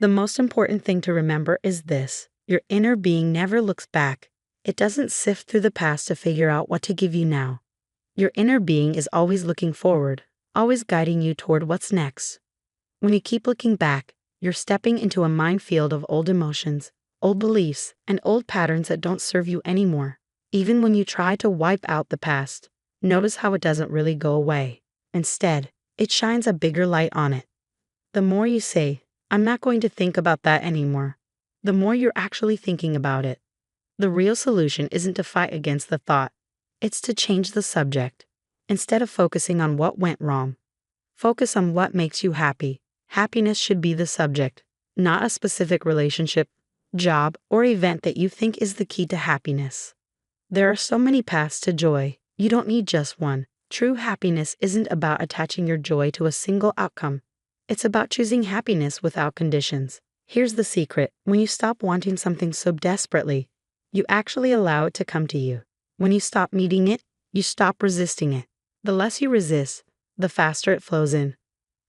The most important thing to remember is this: your inner being never looks back. It doesn't sift through the past to figure out what to give you now. Your inner being is always looking forward, always guiding you toward what's next. When you keep looking back, you're stepping into a minefield of old emotions, old beliefs, and old patterns that don't serve you anymore. Even when you try to wipe out the past, notice how it doesn't really go away. Instead, it shines a bigger light on it. The more you say, "I'm not going to think about that anymore," the more you're actually thinking about it. The real solution isn't to fight against the thought. It's to change the subject. Instead of focusing on what went wrong, focus on what makes you happy. Happiness should be the subject, not a specific relationship, job, or event that you think is the key to happiness. There are so many paths to joy. You don't need just one. True happiness isn't about attaching your joy to a single outcome. It's about choosing happiness without conditions. Here's the secret: when you stop wanting something so desperately, you actually allow it to come to you. When you stop needing it, you stop resisting it. The less you resist, the faster it flows in.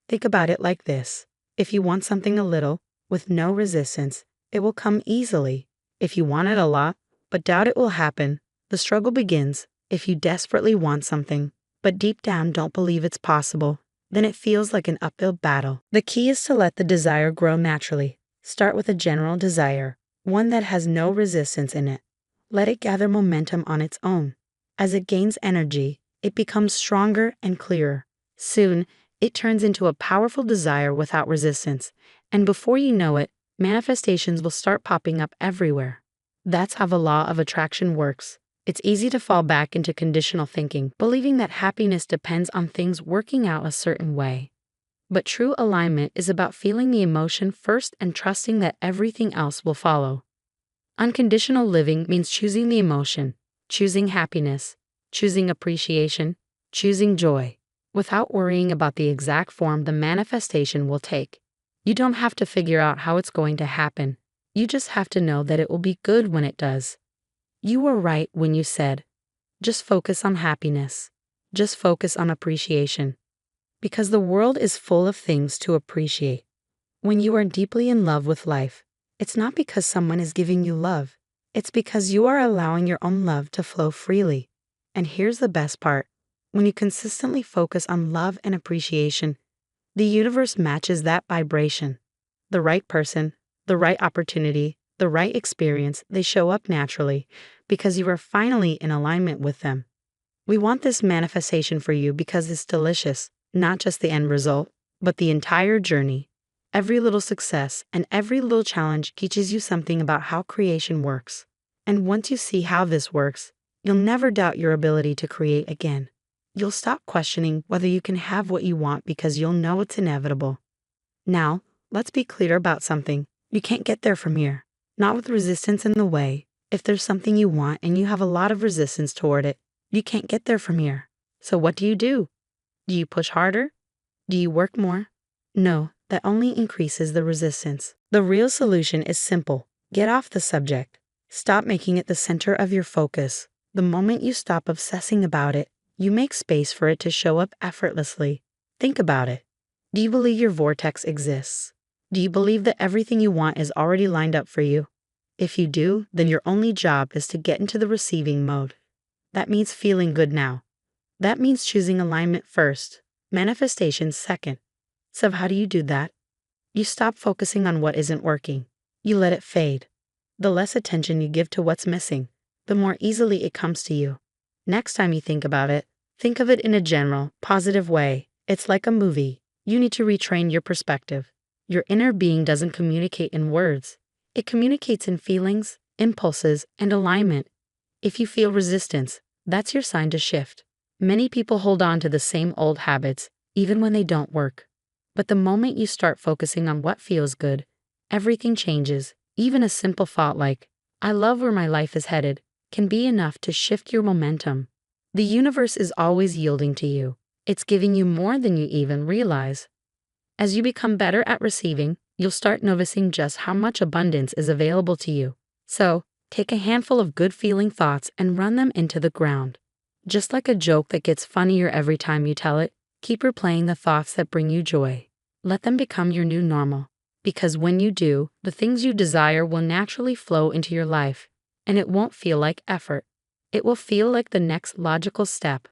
Think about it like this: if you want something a little, with no resistance, it will come easily. If you want it a lot, but doubt it will happen, the struggle begins. If you desperately want something, but deep down don't believe it's possible, then it feels like an uphill battle. The key is to let the desire grow naturally. Start with a general desire, one that has no resistance in it. Let it gather momentum on its own. As it gains energy, it becomes stronger and clearer. Soon, it turns into a powerful desire without resistance, and before you know it, manifestations will start popping up everywhere. That's how the law of attraction works. It's easy to fall back into conditional thinking, believing that happiness depends on things working out a certain way. But true alignment is about feeling the emotion first and trusting that everything else will follow. Unconditional living means choosing the emotion, choosing happiness, choosing appreciation, choosing joy, without worrying about the exact form the manifestation will take. You don't have to figure out how it's going to happen. You just have to know that it will be good when it does. You were right when you said, just focus on happiness. Just focus on appreciation. Because the world is full of things to appreciate. When you are deeply in love with life, it's not because someone is giving you love. It's because you are allowing your own love to flow freely. And here's the best part: when you consistently focus on love and appreciation, the universe matches that vibration. The right person, the right opportunity, the right experience, they show up naturally because you are finally in alignment with them. We want this manifestation for you because it's delicious, not just the end result, but the entire journey. Every little success and every little challenge teaches you something about how creation works. And once you see how this works, you'll never doubt your ability to create again. You'll stop questioning whether you can have what you want because you'll know it's inevitable. Now, let's be clear about something. You can't get there from here. Not with resistance in the way. If there's something you want and you have a lot of resistance toward it, you can't get there from here. So what do? Do you push harder? Do you work more? No, that only increases the resistance. The real solution is simple. Get off the subject. Stop making it the center of your focus. The moment you stop obsessing about it, you make space for it to show up effortlessly. Think about it. Do you believe your vortex exists? Do you believe that everything you want is already lined up for you? If you do, then your only job is to get into the receiving mode. That means feeling good now. That means choosing alignment first, manifestation second. So how do you do that? You stop focusing on what isn't working. You let it fade. The less attention you give to what's missing, the more easily it comes to you. Next time you think about it, think of it in a general, positive way. It's like a movie. You need to retrain your perspective. Your inner being doesn't communicate in words. It communicates in feelings, impulses, and alignment. If you feel resistance, that's your sign to shift. Many people hold on to the same old habits, even when they don't work. But the moment you start focusing on what feels good, everything changes. Even a simple thought like, "I love where my life is headed," can be enough to shift your momentum. The universe is always yielding to you. It's giving you more than you even realize. As you become better at receiving, you'll start noticing just how much abundance is available to you. So, take a handful of good-feeling thoughts and run them into the ground. Just like a joke that gets funnier every time you tell it, keep replaying the thoughts that bring you joy. Let them become your new normal. Because when you do, the things you desire will naturally flow into your life, and it won't feel like effort. It will feel like the next logical step.